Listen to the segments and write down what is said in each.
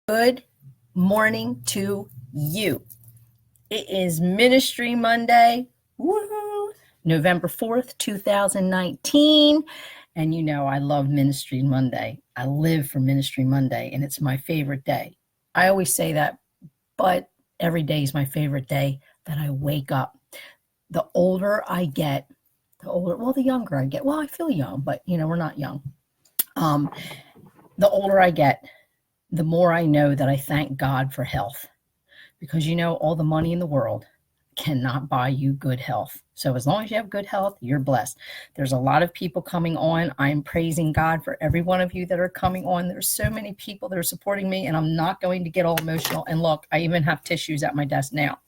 Good morning to you. It is Ministry Monday, woohoo, November 4th, 2019. And you know, I love Ministry Monday. I live for Ministry Monday, and it's my favorite day. I always say that, but every day is my favorite day that I wake up. The older I get, the younger I get. Well, I feel young, but we're not young. The older I get, the more I know that I thank God for health, because all the money in the world cannot buy you good health. So as long as you have good health, you're blessed. There's a lot of people coming on. I'm praising God for every one of you that are coming on. There's so many people that are supporting me, and I'm not going to get all emotional. And look, I even have tissues at my desk now.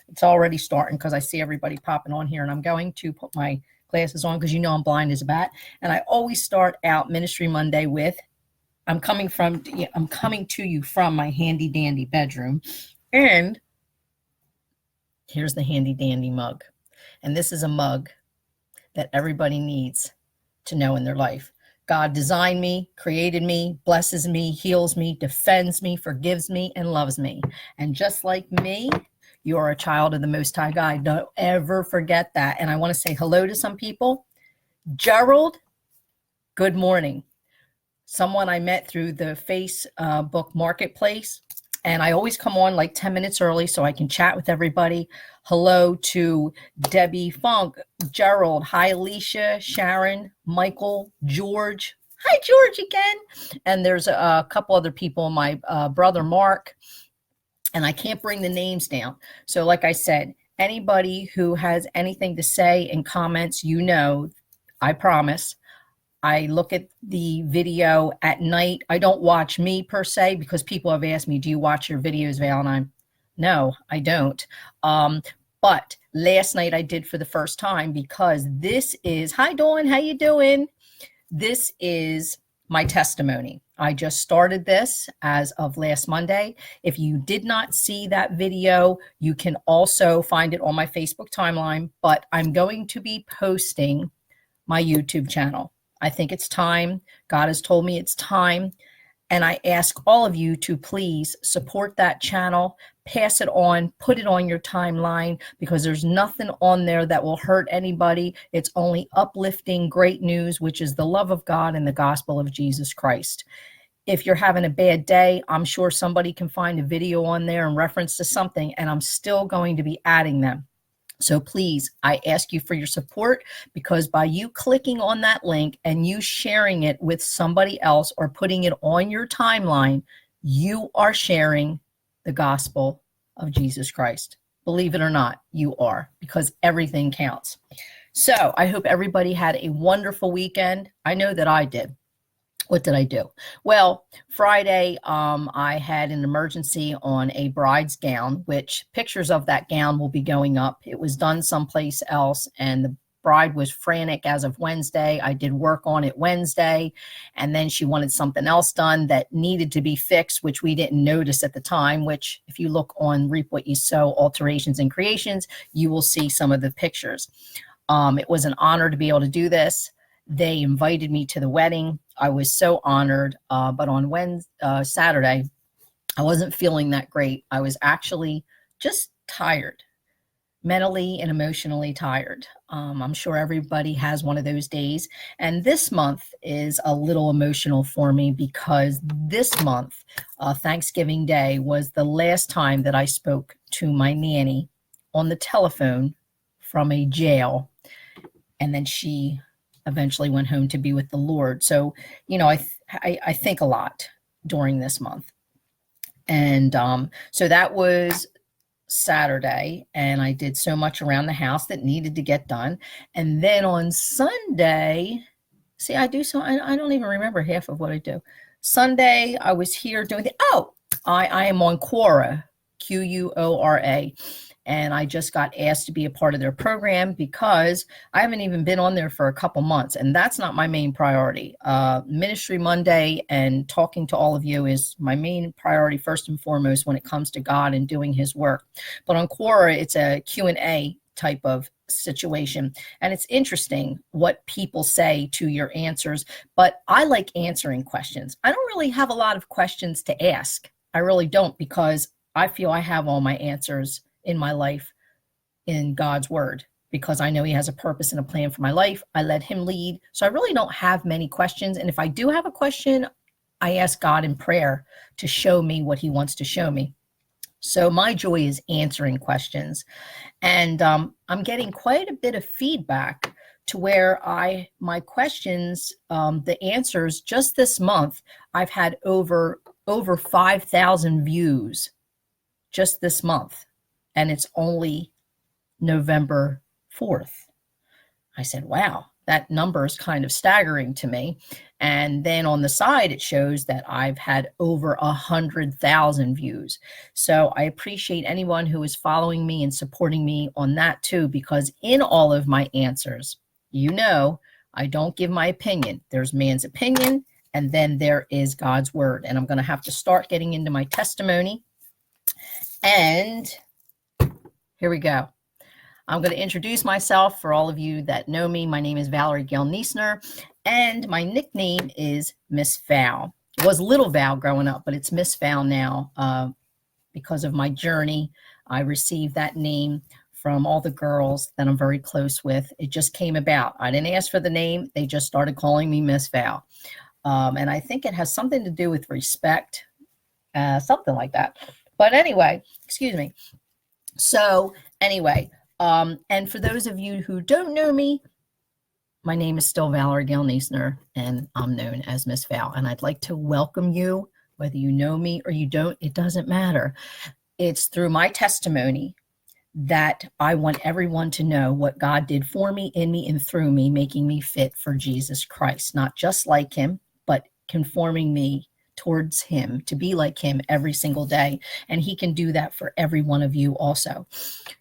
It's already starting because I see everybody popping on here, and I'm going to put my glasses on because I'm blind as a bat. And I always start out Ministry Monday with, I'm coming to you from my handy dandy bedroom, and here's the handy dandy mug. And this is a mug that everybody needs to know in their life. God designed me, created me, blesses me, heals me, defends me, forgives me, and loves me. And just like me, you are a child of the Most High God. Don't ever forget that. And I want to say hello to some people. Gerald, good morning. Someone I met through the Facebook Marketplace, and I always come on like 10 minutes early so I can chat with everybody. Hello to Debbie Funk, Gerald, hi Alicia, Sharon, Michael, George. Hi George again. And there's a couple other people, my brother Mark, and I can't bring the names down. So like I said, anybody who has anything to say in comments, I promise, I look at the video at night. I don't watch me per se, because people have asked me, do you watch your videos, Valentine? No, I don't. But last night I did for the first time, because this is, hi Dawn, how you doing? This is my testimony. I just started this as of last Monday. If you did not see that video, you can also find it on my Facebook timeline, but I'm going to be posting my YouTube channel. I think it's time. God has told me it's time. And I ask all of you to please support that channel, pass it on, put it on your timeline, because there's nothing on there that will hurt anybody. It's only uplifting great news, which is the love of God and the gospel of Jesus Christ. If you're having a bad day, I'm sure somebody can find a video on there in reference to something, and I'm still going to be adding them. So please, I ask you for your support, because by you clicking on that link and you sharing it with somebody else or putting it on your timeline, you are sharing the gospel of Jesus Christ. Believe it or not, you are, because everything counts. So I hope everybody had a wonderful weekend. I know that I did. What did I do? Well, Friday, I had an emergency on a bride's gown, which pictures of that gown will be going up. It was done someplace else, and the bride was frantic as of Wednesday. I did work on it Wednesday, and then she wanted something else done that needed to be fixed, which we didn't notice at the time, which if you look on Reap What You Sow, Alterations and Creations, you will see some of the pictures. It was an honor to be able to do this. They invited me to the wedding. I was so honored, but on Saturday, I wasn't feeling that great. I was actually just tired, mentally and emotionally tired. I'm sure everybody has one of those days. And this month is a little emotional for me, because this month, Thanksgiving Day, was the last time that I spoke to my nanny on the telephone from a jail. And then she eventually went home to be with the Lord. So, I think a lot during this month. And so that was Saturday, and I did so much around the house that needed to get done. And then on Sunday, I don't even remember half of what I do. Sunday, I was here doing I am on Quora, Quora. And I just got asked to be a part of their program, because I haven't even been on there for a couple months, and that's not my main priority. Ministry Monday and talking to all of you is my main priority first and foremost when it comes to God and doing his work. But on Quora, it's a Q&A type of situation, and it's interesting what people say to your answers, but I like answering questions. I don't really have a lot of questions to ask. I really don't, because I feel I have all my answers in my life in God's word, because I know he has a purpose and a plan for my life. I let him lead. So I really don't have many questions. And if I do have a question, I ask God in prayer to show me what he wants to show me. So my joy is answering questions. And I'm getting quite a bit of feedback to where my questions, the answers, just this month, I've had over 5,000 views just this month. And it's only November 4th. I said, wow, that number is kind of staggering to me. And then on the side, it shows that I've had over 100,000 views. So I appreciate anyone who is following me and supporting me on that too, because in all of my answers, you know, I don't give my opinion. There's man's opinion, and then there is God's word. And I'm going to have to start getting into my testimony. And here we go. I'm going to introduce myself for all of you that know me. My name is Valerie Gail Niesner, and my nickname is Miss Val. It was Little Val growing up, but it's Miss Val now because of my journey. I received that name from all the girls that I'm very close with. It just came about. I didn't ask for the name. They just started calling me Miss Val. And I think it has something to do with respect, something like that. But anyway, excuse me. So anyway, and for those of you who don't know me, my name is still Valerie Gail Niesner, and I'm known as Miss Val. And I'd like to welcome you, whether you know me or you don't, it doesn't matter. It's through my testimony that I want everyone to know what God did for me, in me, and through me, making me fit for Jesus Christ, not just like him, but conforming me towards him to be like him every single day. And he can do that for every one of you also.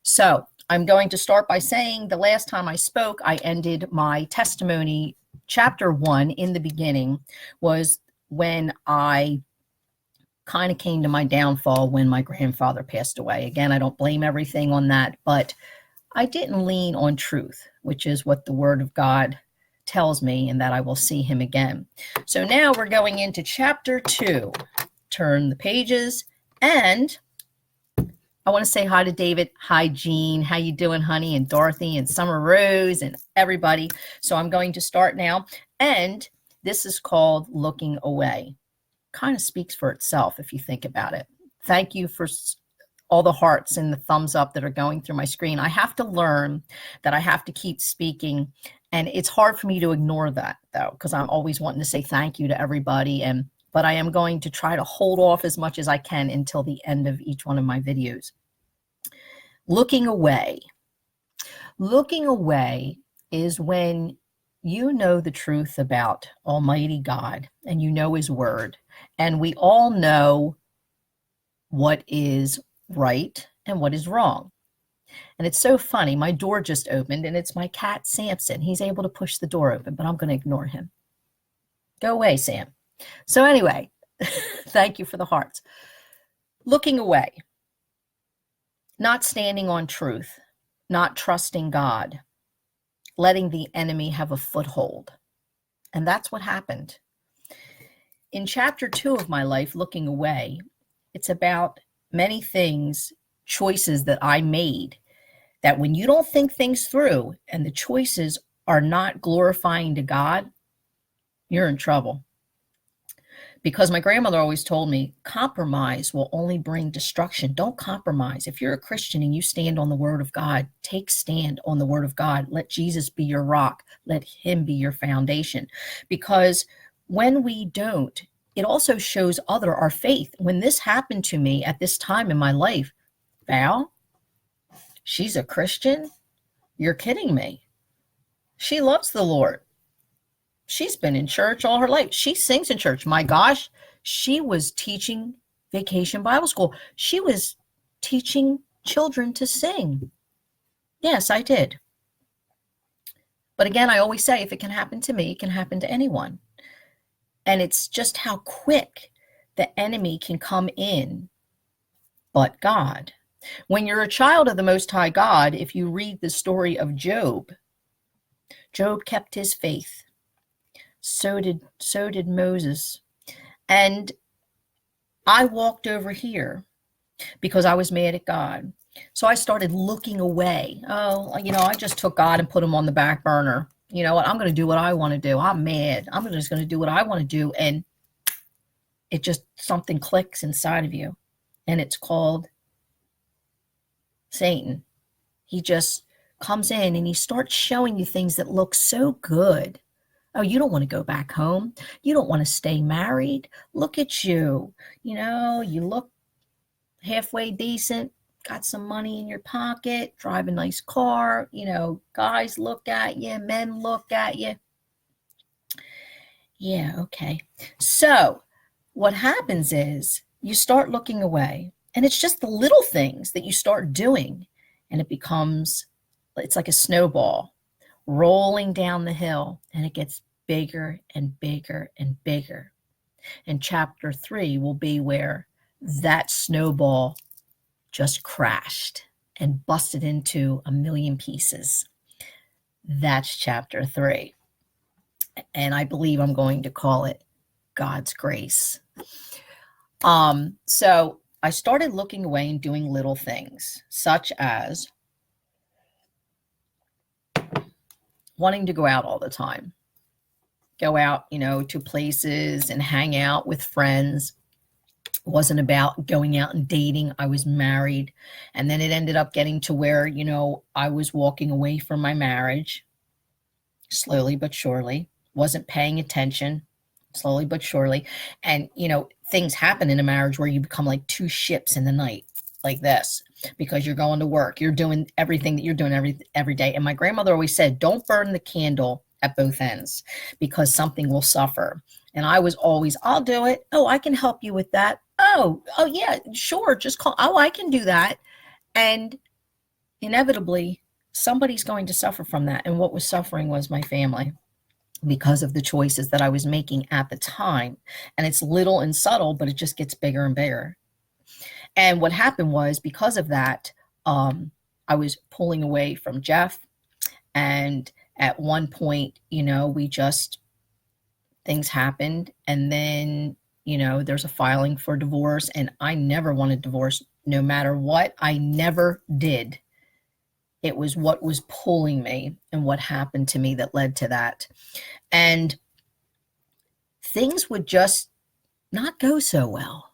So I'm going to start by saying the last time I spoke, I ended my testimony. Chapter 1 in the beginning was when I kind of came to my downfall when my grandfather passed away. Again, I don't blame everything on that, but I didn't lean on truth, which is what the word of God tells me, and that I will see him again. So now we're going into chapter 2. Turn the pages, and I want to say hi to David. Hi, Jean. How you doing, honey? And Dorothy and Summer Rose and everybody. So I'm going to start now. And this is called Looking Away. Kind of speaks for itself if you think about it. Thank you for all the hearts and the thumbs up that are going through my screen. I have to learn that I have to keep speaking. And it's hard for me to ignore that, though, because I'm always wanting to say thank you to everybody. But I am going to try to hold off as much as I can until the end of each one of my videos. Looking away. Looking away is when you know the truth about Almighty God and you know his word. And we all know what is right and what is wrong. And it's so funny. My door just opened, and it's my cat, Samson. He's able to push the door open, but I'm going to ignore him. Go away, Sam. So anyway, thank you for the hearts. Looking away, not standing on truth, not trusting God, letting the enemy have a foothold. And that's what happened. In chapter 2 of my life, Looking Away, it's about many things, choices that I made, that when you don't think things through and the choices are not glorifying to God, you're in trouble. Because my grandmother always told me, compromise will only bring destruction. Don't compromise. If you're a Christian and you stand on the word of God, take stand on the word of God. Let Jesus be your rock. Let him be your foundation. Because when we don't, it also shows our faith. When this happened to me at this time in my life, Val, she's a Christian? You're kidding me. She loves the Lord. She's been in church all her life. She sings in church. My gosh, she was teaching Vacation Bible School. She was teaching children to sing. Yes, I did. But again, I always say, if it can happen to me, it can happen to anyone. And it's just how quick the enemy can come in, but God. When you're a child of the Most High God, if you read the story of Job, Job kept his faith. So did Moses. And I walked over here because I was mad at God. So I started looking away. Oh, I just took God and put him on the back burner. You know what? I'm going to do what I want to do. I'm mad. I'm just going to do what I want to do. And it just, something clicks inside of you. And it's called Satan. He just comes in and he starts showing you things that look so good. Oh, you don't want to go back home. You don't want to stay married. Look at you. You look halfway decent, got some money in your pocket, drive a nice car. Guys look at you, men look at you. Yeah, okay. So what happens is you start looking away, and it's just the little things that you start doing, and it's like a snowball rolling down the hill, and it gets bigger and bigger and bigger. And chapter 3 will be where that snowball just crashed and busted into a million pieces. That's chapter 3. And I believe I'm going to call it God's Grace. So I started looking away and doing little things, such as wanting to go out all the time. Go out, to places and hang out with friends. It wasn't about going out and dating. I was married. And then it ended up getting to where, I was walking away from my marriage, slowly but surely. Wasn't paying attention, slowly but surely. And, things happen in a marriage where you become like two ships in the night, like this, because you're going to work. You're doing everything that you're doing every day. And my grandmother always said, don't burn the candle at both ends, because something will suffer. And I was always, I'll do it. Oh, I can help you with that. Oh yeah, sure. Just call. Oh, I can do that. And inevitably, somebody's going to suffer from that. And what was suffering was my family, because of the choices that I was making at the time. And it's little and subtle, but it just gets bigger and bigger. And what happened was, because of that, I was pulling away from Jeff. And at one point, things happened. And then, there's a filing for divorce. And I never wanted divorce, no matter what. I never did. It was what was pulling me and what happened to me that led to that. And things would just not go so well.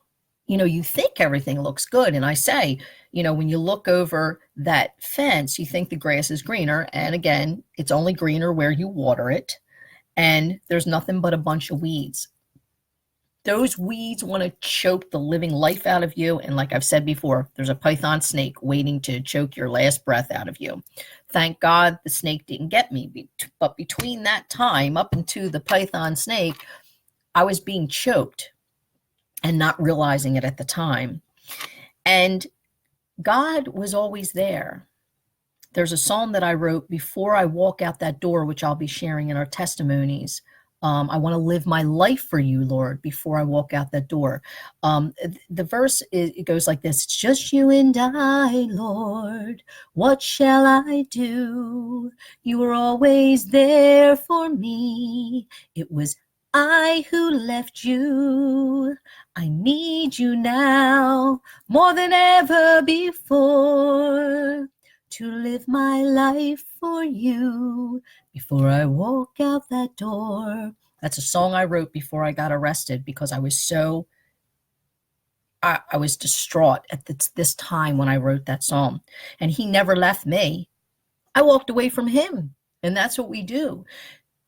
You think everything looks good. And I say, when you look over that fence, you think the grass is greener. And again, it's only greener where you water it. And there's nothing but a bunch of weeds. Those weeds want to choke the living life out of you. And like I've said before, there's a python snake waiting to choke your last breath out of you. Thank God the snake didn't get me. But between that time up into the python snake, I was being choked and not realizing it at the time. And God was always there. There's a psalm that I wrote before I walk out that door, which I'll be sharing in our testimonies. I want to live my life for you, Lord, before I walk out that door. The verse, it goes like this. It's just you and I, Lord. What shall I do? You were always there for me. It was I who left you. I need you now more than ever before, to live my life for you before I walk out that door. That's a song I wrote before I got arrested, because I was I was distraught at this time when I wrote that song. And he never left me. I walked away from him. And that's what we do.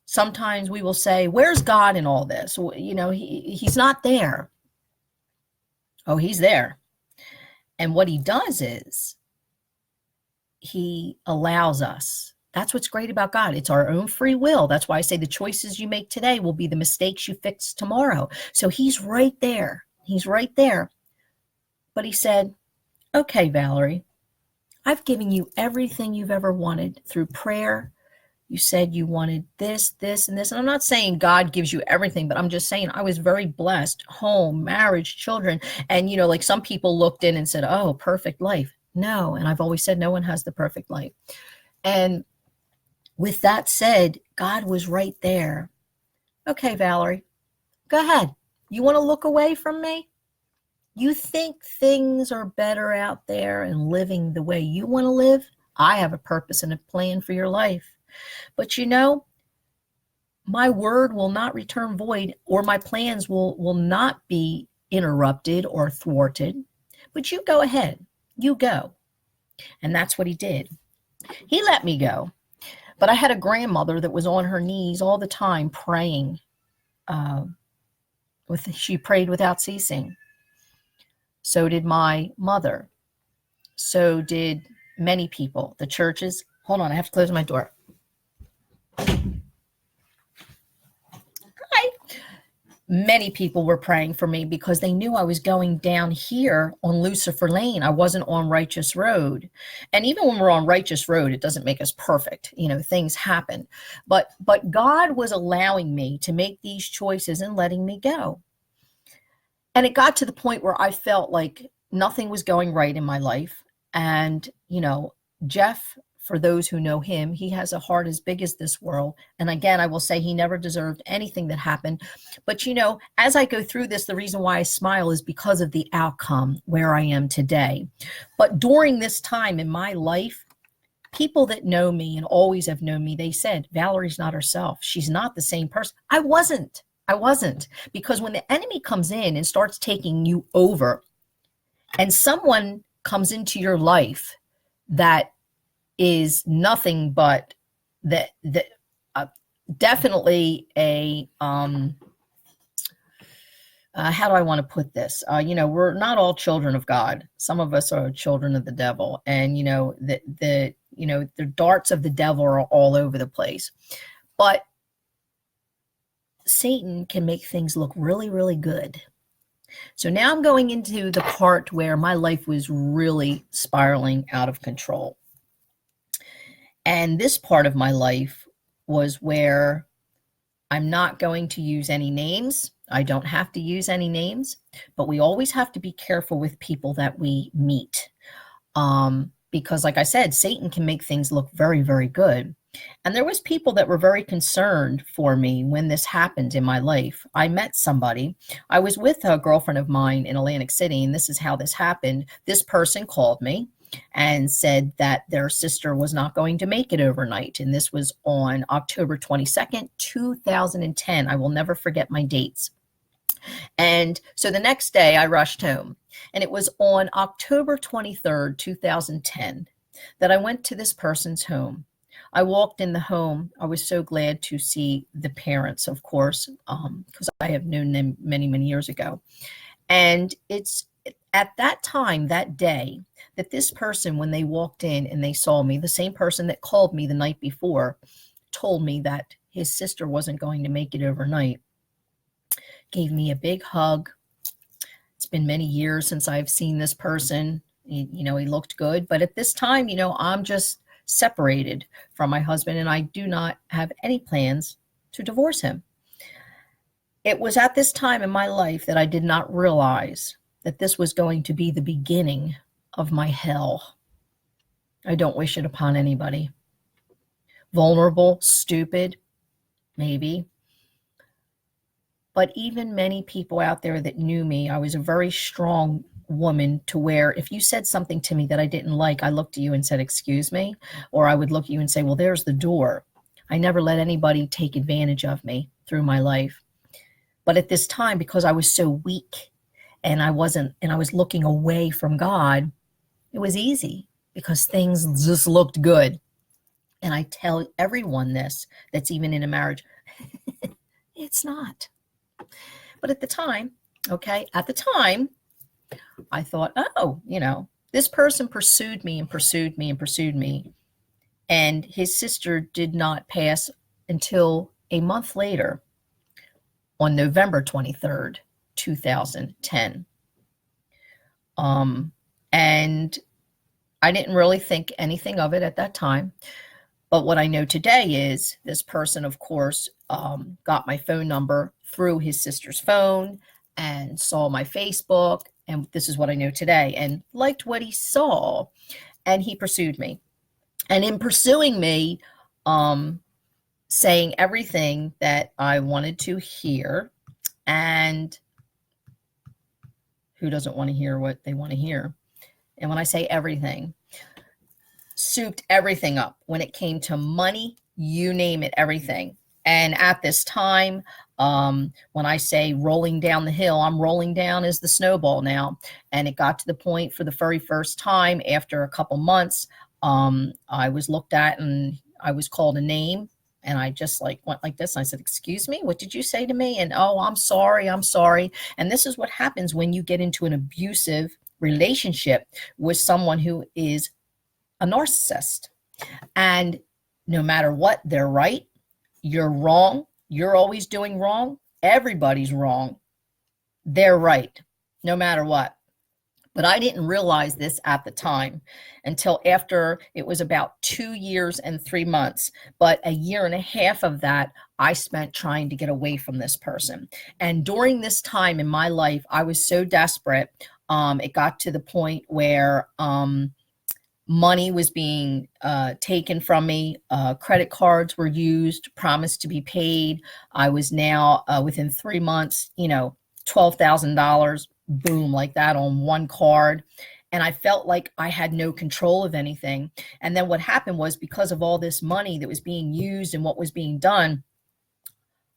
Sometimes we will say, where's God in all this? He's not there. Oh, he's there. And what he does is he allows us. That's what's great about God. It's our own free will. That's why I say the choices you make today will be the mistakes you fix tomorrow. So he's right there. He's right there. But he said, okay, Valerie, I've given you everything you've ever wanted through prayer. You said you wanted this, this, and this. And I'm not saying God gives you everything, but I'm just saying I was very blessed. Home, marriage, children. And, like some people looked in and said, oh, perfect life. No. And I've always said no one has the perfect life. And with that said, God was right there. Okay, Valerie, go ahead. You want to look away from me? You think things are better out there and living the way you want to live? I have a purpose and a plan for your life. But my word will not return void, or my plans will not be interrupted or thwarted. But you go ahead. You go. And that's what he did. He let me go. But I had a grandmother that was on her knees all the time praying. Uh, she prayed without ceasing. So did my mother. So did many people. The churches. Hold on, I have to close my door. Hi. Many people were praying for me because they knew I was going down here on Lucifer Lane. I wasn't on Righteous Road. And even when we're on Righteous Road, it doesn't make us perfect. Things happen. But God was allowing me to make these choices and letting me go. And it got to the point where I felt like nothing was going right in my life. And, Jeff, for those who know him, he has a heart as big as this world. And again, I will say he never deserved anything that happened. But, as I go through this, the reason why I smile is because of the outcome where I am today. But during this time in my life, people that know me and always have known me, they said, Valerie's not herself. She's not the same person. I wasn't. Because when the enemy comes in and starts taking you over, and someone comes into your life that is nothing but definitely a how do I want to put this? We're not all children of God. Some of us are children of the devil, and the darts of the devil are all over the place. But Satan can make things look really, really good. So now I'm going into the part where my life was really spiraling out of control. And this part of my life was where I'm not going to use any names. I don't have to use any names, but we always have to be careful with people that we meet. Because like I said, Satan can make things look very, very good. And there was people that were very concerned for me when this happened in my life. I met somebody. I was with a girlfriend of mine in Atlantic City, and this is how this happened. This person called me and said that their sister was not going to make it overnight. And this was on October 22nd, 2010. I will never forget my dates. And so the next day I rushed home, and it was on October 23rd, 2010 that I went to this person's home. I walked in the home. I was so glad to see the parents, of course, because I have known them many, many years ago. And it's at that time, that day, that this person, when they walked in and they saw me, the same person that called me the night before, told me that his sister wasn't going to make it overnight, gave me a big hug. It's been many years since I've seen this person. He looked good. But at this time, I'm just separated from my husband, and I do not have any plans to divorce him. It was at this time in my life that I did not realize that this was going to be the beginning of my hell. I don't wish it upon anybody. Vulnerable, stupid, maybe. But even many people out there that knew me, I was a very strong woman, to where if you said something to me that I didn't like, I looked at you and said, excuse me, or I would look at you and say, well, there's the door. I never let anybody take advantage of me through my life. But at this time, because I was so weak and I was looking away from God, it was easy because things just looked good. And I tell everyone this that's even in a marriage, it's not. But at the time, I thought, this person pursued me and pursued me and pursued me. And his sister did not pass until a month later, on November 23rd, 2010. And I didn't really think anything of it at that time. But what I know today is this person, of course, got my phone number through his sister's phone and saw my Facebook. And this is what I know today, and liked what he saw. And he pursued me. And in pursuing me, saying everything that I wanted to hear. And Who doesn't want to hear what they want to hear? And when I say everything, souped everything up. When it came to money, you name it, everything. And at this time, when I say rolling down the hill, I'm rolling down as the snowball now. And it got to the point for the very first time after a couple months, I was looked at and I was called a name. And I just like went like this. And I said, excuse me, what did you say to me? And, oh, I'm sorry. I'm sorry. And this is what happens when you get into an abusive relationship with someone who is a narcissist. And no matter what, they're right, you're wrong, you're always doing wrong, everybody's wrong, they're right, no matter what. But I didn't realize this at the time until after it was about 2 years and 3 months. But a year and a half of that I spent trying to get away from this person. And during this time in my life, I was so desperate. It got to the point where money was being taken from me. Credit cards were used, promised to be paid. I was now within 3 months, $12,000, boom, like that on one card. And I felt like I had no control of anything. And then what happened was, because of all this money that was being used and what was being done,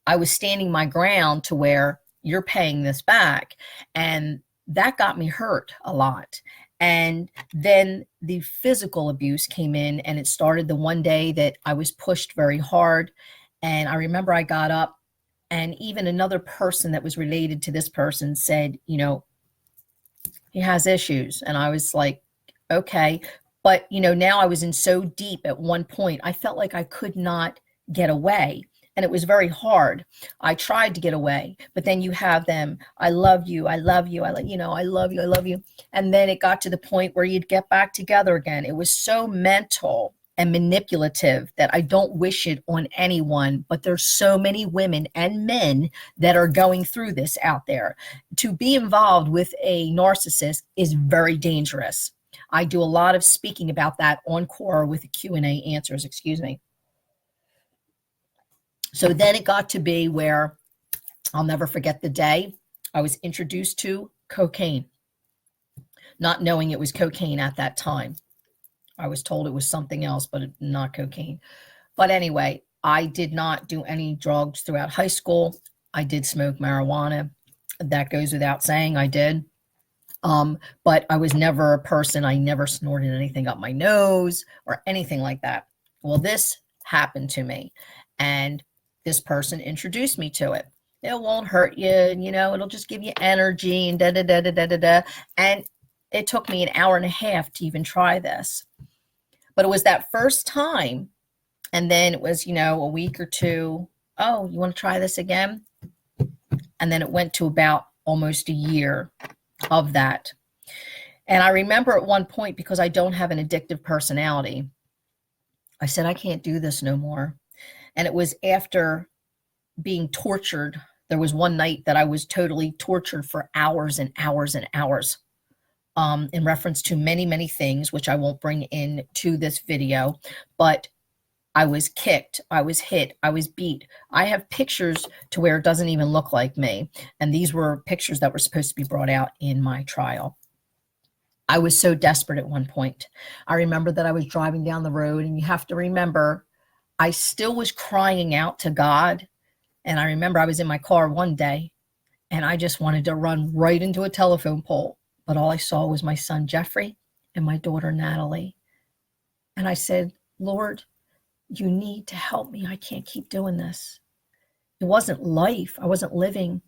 I was standing my ground to where you're paying this back. And that got me hurt a lot. And then the physical abuse came in, and it started the one day that I was pushed very hard. And I remember I got up, and even another person that was related to this person said, he has issues. And I was like, okay. But, now I was in so deep at one point, I felt like I could not get away. And it was very hard. I tried to get away, but then you have them. I love you. I love you. I love you. I love you. And then it got to the point where you'd get back together again. It was so mental and manipulative that I don't wish it on anyone, but there's so many women and men that are going through this out there. To be involved with a narcissist is very dangerous. I do a lot of speaking about that on Quora with the Q&A answers, excuse me. So then it got to be where I'll never forget the day I was introduced to cocaine, not knowing it was cocaine at that time. I was told it was something else, but not cocaine. But anyway, I did not do any drugs throughout high school. I did smoke marijuana. That goes without saying, I did. But I was never a person, I never snorted anything up my nose or anything like that. Well, this happened to me. And this person introduced me to it. It won't hurt you, it'll just give you energy and da-da-da-da-da-da-da. And it took me an hour and a half to even try this. But it was that first time. And then it was, a week or two. Oh, you want to try this again? And then it went to about almost a year of that. And I remember at one point, because I don't have an addictive personality, I said, I can't do this no more. And it was after being tortured. There was one night that I was totally tortured for hours and hours and hours, in reference to many, many things, which I won't bring into this video. But I was kicked, I was hit, I was beat. I have pictures to where it doesn't even look like me. And these were pictures that were supposed to be brought out in my trial. I was so desperate at one point. I remember that I was driving down the road, and you have to remember, I still was crying out to God. And I remember I was in my car one day, and I just wanted to run right into a telephone pole. But all I saw was my son, Jeffrey, and my daughter, Natalie. And I said, Lord, you need to help me. I can't keep doing this. It wasn't life. I wasn't living.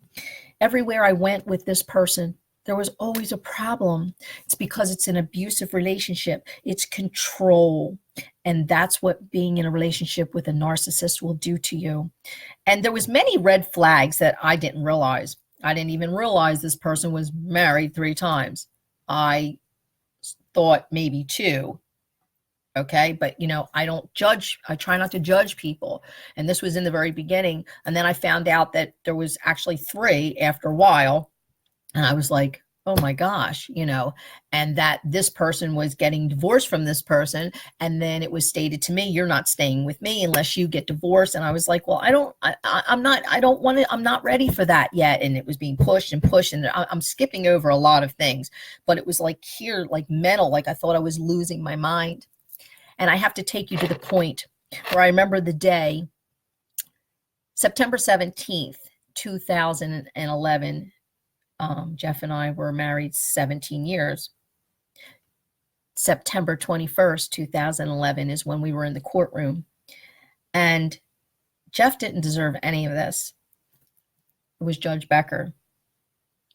Everywhere I went with this person, there was always a problem. It's because it's an abusive relationship. It's control. And that's what being in a relationship with a narcissist will do to you. And there was many red flags that I didn't realize. I didn't even realize this person was married 3 times. I thought maybe 2. Okay. But, I don't judge. I try not to judge people. And this was in the very beginning. And then I found out that there was actually 3 after a while. And I was like, oh my gosh, and that this person was getting divorced from this person. And then it was stated to me, you're not staying with me unless you get divorced. And I was like, well, I don't want to, I'm not ready for that yet. And it was being pushed and pushed. And I'm skipping over a lot of things, but it was like here, like mental, like I thought I was losing my mind. And I have to take you to the point where I remember the day, September 17th, 2011. Jeff and I were married 17 years. September 21st, 2011 is when we were in the courtroom. And Jeff didn't deserve any of this. It was Judge Becker.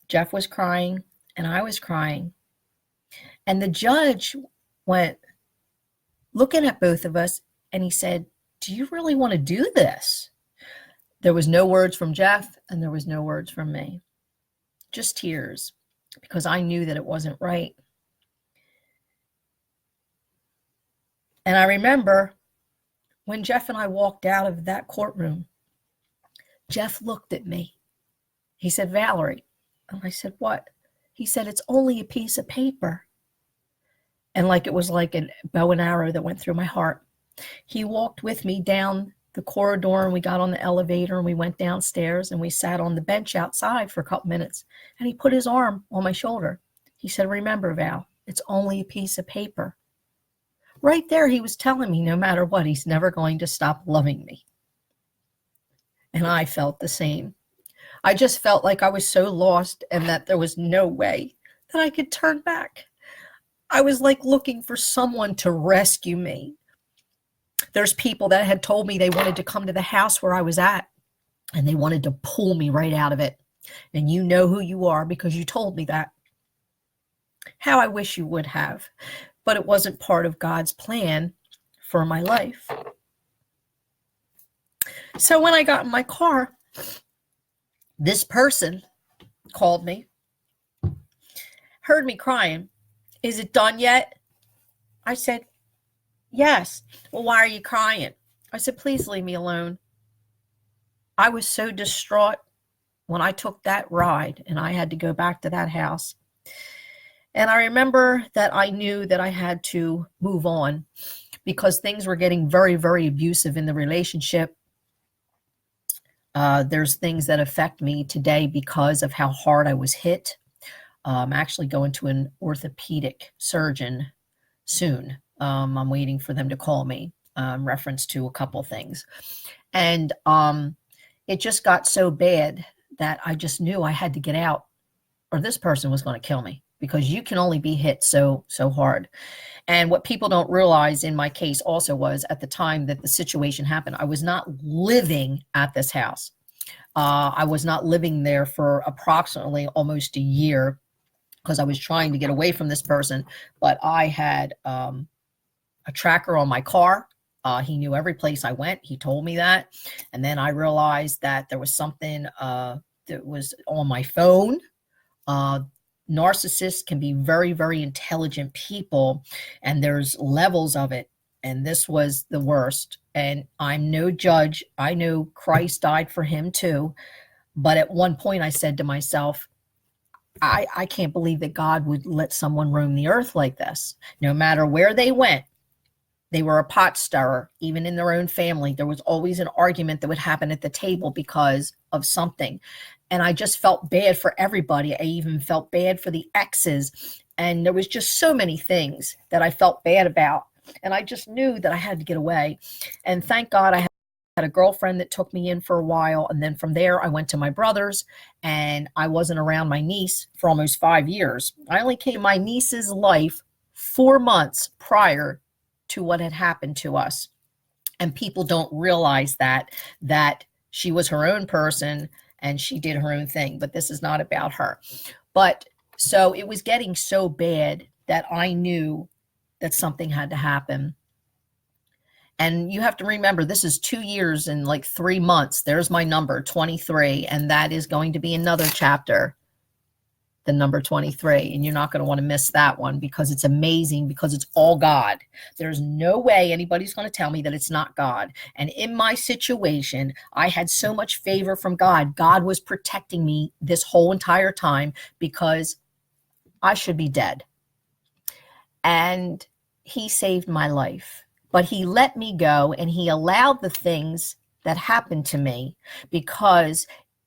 Jeff was crying and I was crying. And the judge went looking at both of us and he said, do you really want to do this? There was no words from Jeff and there was no words from me. Just tears, because I knew that it wasn't right. And I remember when Jeff and I walked out of that courtroom, Jeff looked at me. He said, Valerie. And I said, what? He said, it's only a piece of paper. And like it was like a bow and arrow that went through my heart. He walked with me down the corridor and we got on the elevator and we went downstairs and we sat on the bench outside for a couple minutes and he put his arm on my shoulder. He said, remember, Val, it's only a piece of paper. Right there, he was telling me no matter what, he's never going to stop loving me. And I felt the same. I just felt like I was so lost and that there was no way that I could turn back. I was like looking for someone to rescue me. There's people that had told me they wanted to come to the house where I was at and they wanted to pull me right out of it. And you know who you are because you told me that. How I wish you would have, but it wasn't part of God's plan for my life. So when I got in my car, this person called me, heard me crying. Is it done yet? I said, yes. Well, why are you crying? I said, please leave me alone. I was so distraught when I took that ride and I had to go back to that house. And I remember that I knew that I had to move on because things were getting very, very abusive in the relationship. There's things that affect me today because of how hard I was hit. I'm actually going to an orthopedic surgeon soon. I'm waiting for them to call me in reference to a couple things. And it just got so bad that I just knew I had to get out or this person was going to kill me because you can only be hit so hard. And what people don't realize in my case also was at the time that the situation happened, I was not living at this house. I was not living there for approximately almost a year because I was trying to get away from this person, but I had a tracker on my car. He knew every place I went. He told me that. And then I realized that there was something that was on my phone. Narcissists can be very, very intelligent people, and there's levels of it. And this was the worst. And I'm no judge. I know Christ died for him too. But at one point I said to myself, I can't believe that God would let someone roam the earth like this. No matter where they went, they were a pot stirrer. Even in their own family, there was always an argument that would happen at the table because of something. And I just felt bad for everybody. I even felt bad for the exes. And there was just so many things that I felt bad about. And I just knew that I had to get away. And thank God I had a girlfriend that took me in for a while. And then from there, I went to my brother's and I wasn't around my niece for almost 5 years. I only came to my niece's life 4 months prior to what had happened to us. And people don't realize that she was her own person and she did her own thing, but this is not about her. But so it was getting so bad that I knew that something had to happen. And you have to remember, this is 2 years and like 3 months. There's my number, 23. And that is going to be another chapter, the number 23. And you're not going to want to miss that one because it's amazing, because it's all God. There's no way anybody's going to tell me that it's not God. And in my situation, I had so much favor from God. God was protecting me this whole entire time because I should be dead. And he saved my life. But he let me go, and he allowed the things that happened to me because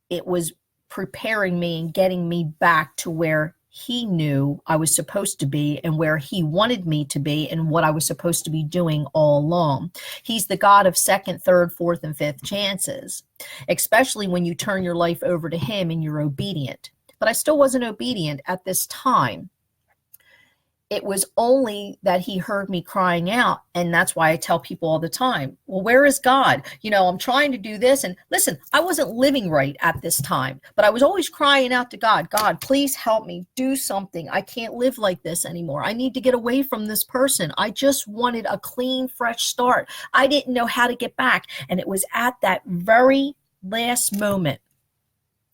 it was preparing me and getting me back to where he knew I was supposed to be and where he wanted me to be and what I was supposed to be doing all along. He's the God of second, third, fourth, and fifth chances, especially when you turn your life over to him and you're obedient. But I still wasn't obedient at this time. It was only that he heard me crying out. And that's why I tell people all the time, well, where is God? I'm trying to do this. And listen, I wasn't living right at this time, but I was always crying out to God, God, please help me do something. I can't live like this anymore. I need to get away from this person. I just wanted a clean, fresh start. I didn't know how to get back. And it was at that very last moment,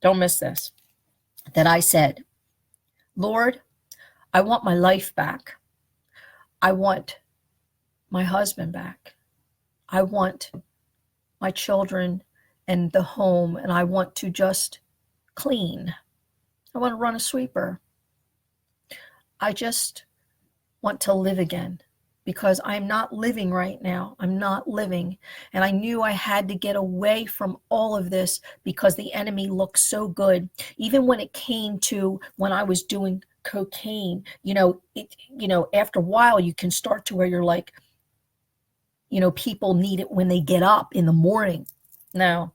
don't miss this, that I said, Lord, I want my life back. I want my husband back. I want my children and the home, and I want to just clean. I want to run a sweeper. I just want to live again because I'm not living right now. I'm not living. And I knew I had to get away from all of this because the enemy looked so good. Even when it came to when I was doing cocaine, after a while you can start to where you're like, people need it when they get up in the morning. No,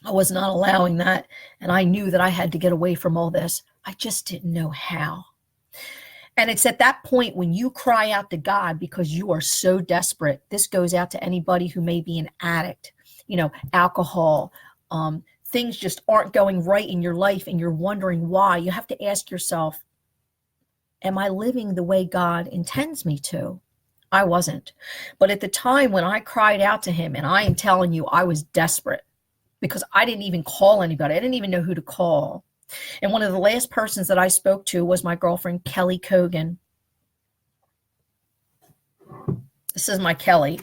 I was not allowing that. And I knew that I had to get away from all this. I just didn't know how. And it's at that point when you cry out to God because you are so desperate. This goes out to anybody who may be an addict, alcohol, things just aren't going right in your life and you're wondering why. You have to ask yourself, am I living the way God intends me to? I wasn't. But at the time when I cried out to him, and I am telling you, I was desperate because I didn't even call anybody. I didn't even know who to call. And one of the last persons that I spoke to was my girlfriend, Kelly Cogan. This is my Kelly.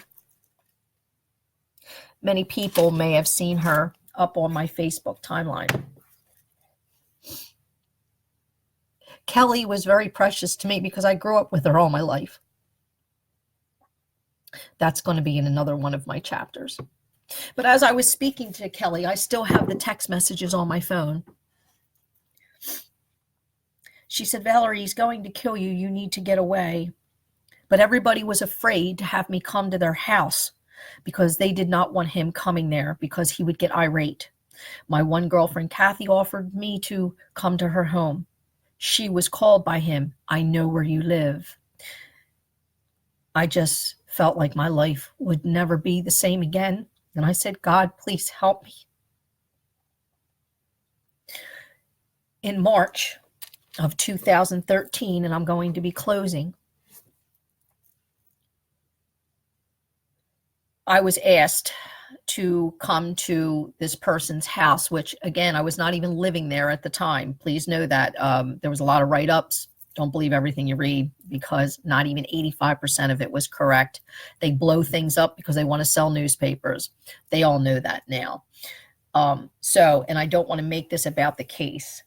Many people may have seen her up on my Facebook timeline. Kelly was very precious to me because I grew up with her all my life. That's going to be in another one of my chapters. But as I was speaking to Kelly, I still have the text messages on my phone. She said, Valerie, he's going to kill you. You need to get away. But everybody was afraid to have me come to their house because they did not want him coming there because he would get irate. My one girlfriend, Kathy, offered me to come to her home. She was called by him. I know where you live. I just felt like my life would never be the same again. And I said, God, please help me. In March of 2013, and I'm going to be closing, I was asked to come to this person's house, which again, I was not even living there at the time. Please know that there was a lot of write-ups. Don't believe everything you read because not even 85% of it was correct. They blow things up because they want to sell newspapers. They all know that now. And I don't want to make this about the case,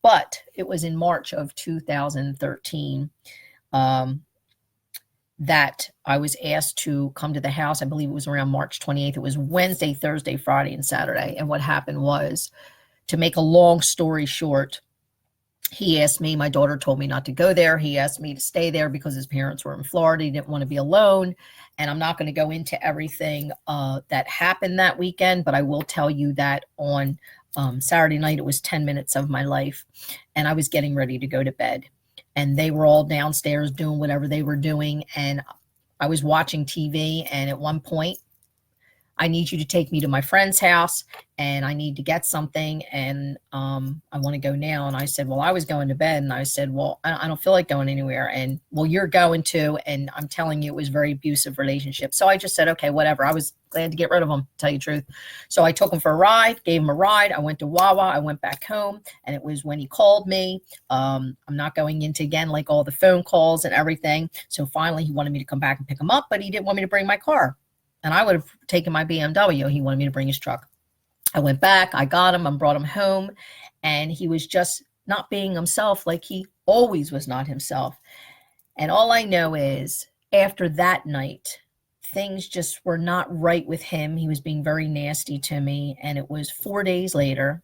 but it was in March of 2013 that I was asked to come to the house. I believe it was around March 28th. It was Wednesday, Thursday, Friday, and Saturday. And what happened was, to make a long story short, he asked me, my daughter told me not to go there. He asked me to stay there because his parents were in Florida. He didn't want to be alone. And I'm not going to go into everything that happened that weekend, but I will tell you that on Saturday night, it was 10 minutes of my life. And I was getting ready to go to bed. And they were all downstairs doing whatever they were doing. And I was watching TV. And at one point, I need you to take me to my friend's house and I need to get something. And I want to go now. And I said, well, I was going to bed. And I said, well, I don't feel like going anywhere. And well, you're going to. And I'm telling you, it was a very abusive relationship. So I just said, okay, whatever. I was glad to get rid of him, to tell you the truth. So I took him for a ride, gave him a ride. I went to Wawa. I went back home. And it was when he called me. I'm not going into, again, like all the phone calls and everything. So finally, he wanted me to come back and pick him up, but he didn't want me to bring my car. And I would have taken my BMW. He wanted me to bring his truck. I went back. I got him and brought him home. And he was just not being himself like he always was not himself. And all I know is after that night, things just were not right with him. He was being very nasty to me. And it was 4 days later.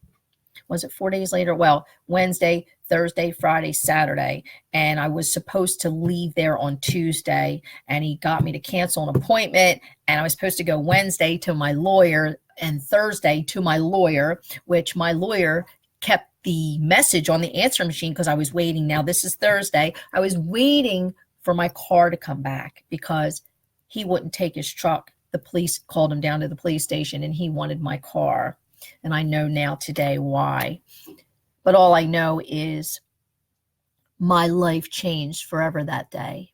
Was it 4 days later? Well, Wednesday, Thursday, Friday, Saturday. And I was supposed to leave there on Tuesday. And he got me to cancel an appointment. And I was supposed to go Wednesday to my lawyer and Thursday to my lawyer, which my lawyer kept the message on the answering machine because I was waiting. Now, this is Thursday. I was waiting for my car to come back because he wouldn't take his truck. The police called him down to the police station and he wanted my car. And I know now today why. But all I know is my life changed forever that day.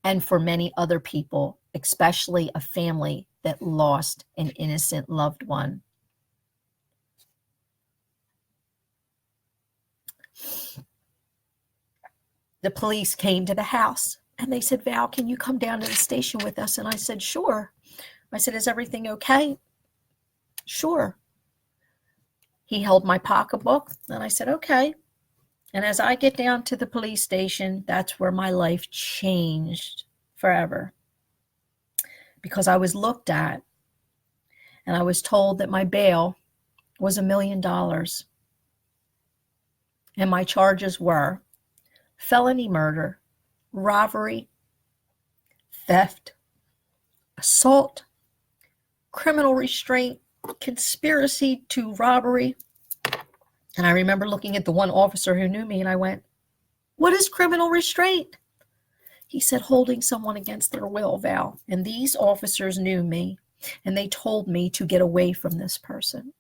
And for many other people, especially a family that lost an innocent loved one. The police came to the house and they said, Val, can you come down to the station with us? And I said, sure. I said, is everything okay? Sure. He held my pocketbook and I said, okay. And as I get down to the police station, that's where my life changed forever. Because I was looked at and I was told that my bail was $1 million. And my charges were felony murder, robbery, theft, assault, criminal restraint, conspiracy to robbery. And I remember looking at the one officer who knew me and I went, what is criminal restraint? He said, holding someone against their will, Val. And these officers knew me and they told me to get away from this person.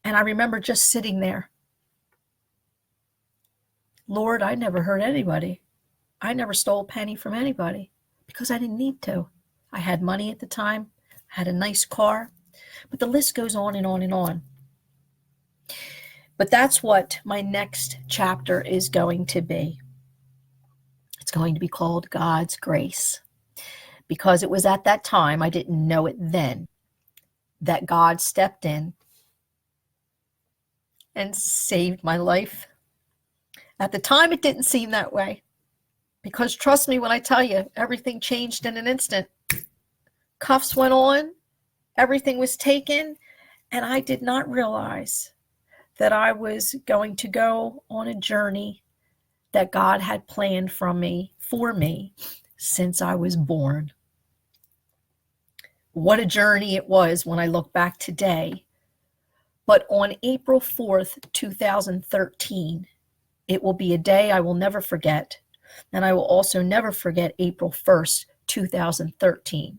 And I remember just sitting there. Lord, I never hurt anybody. I never stole a penny from anybody because I didn't need to. I had money at the time. I had a nice car. But the list goes on and on and on. But that's what my next chapter is going to be. It's going to be called God's Grace. Because it was at that time, I didn't know it then, that God stepped in and saved my life. At the time, it didn't seem that way. Because trust me when I tell you, everything changed in an instant. Cuffs went on, everything was taken, and I did not realize that I was going to go on a journey that God had planned for me since I was born. What a journey it was when I look back today. But on April 4th, 2013, it will be a day I will never forget. And I will also never forget April 1st, 2013.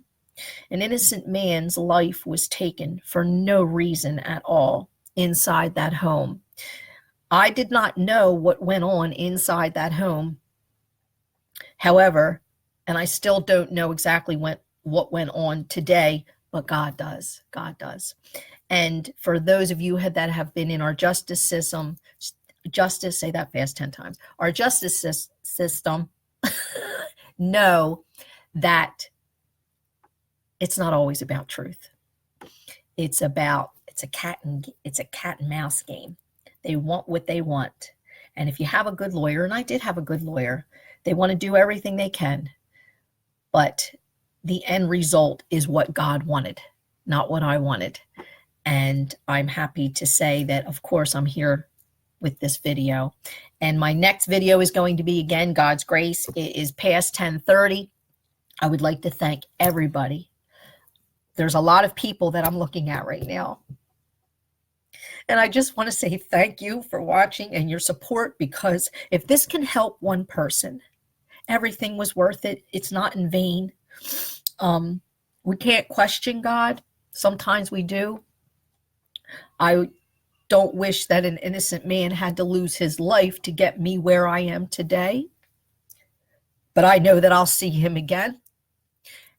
An innocent man's life was taken for no reason at all inside that home. I did not know what went on inside that home. However, and I still don't know exactly what went on today, but God does. God does. And for those of you that have been in our justice system, say that fast 10 times, our justice system know that it's not always about truth. It's a cat and mouse game. They want what they want. And if you have a good lawyer, and I did have a good lawyer, they want to do everything they can. But the end result is what God wanted, not what I wanted. And I'm happy to say that, of course, I'm here with this video. And my next video is going to be, again, God's Grace. It is past 10:30. I would like to thank everybody. There's a lot of people that I'm looking at right now. And I just want to say thank you for watching and your support, because if this can help one person, everything was worth it. It's not in vain. We can't question God. Sometimes we do. I don't wish that an innocent man had to lose his life to get me where I am today. But I know that I'll see him again.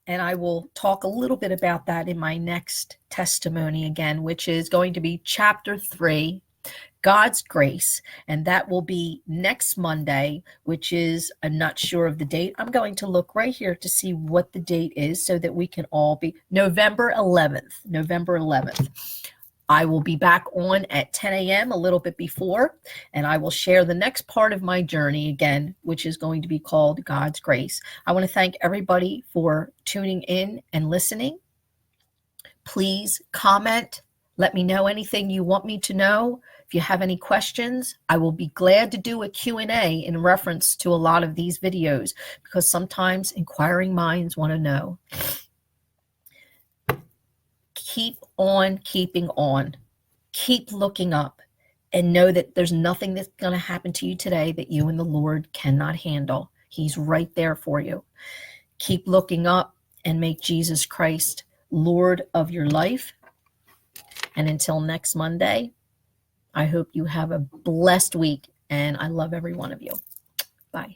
And I will talk a little bit about that in my next testimony again, which is going to be chapter 3, God's Grace. And that will be next Monday, which is, I'm not sure of the date. I'm going to look right here to see what the date is so that we can all be November 11th. November 11th. I will be back on at 10 a.m. a little bit before, and I will share the next part of my journey again, which is going to be called God's Grace. I want to thank everybody for tuning in and listening. Please comment. Let me know anything you want me to know. If you have any questions, I will be glad to do a Q&A in reference to a lot of these videos, because sometimes inquiring minds want to know. Keep on keeping on. Keep looking up, and know that there's nothing that's going to happen to you today that you and the Lord cannot handle. He's right there for you. Keep looking up and make Jesus Christ Lord of your life. And until next Monday, I hope you have a blessed week, and I love every one of you. Bye.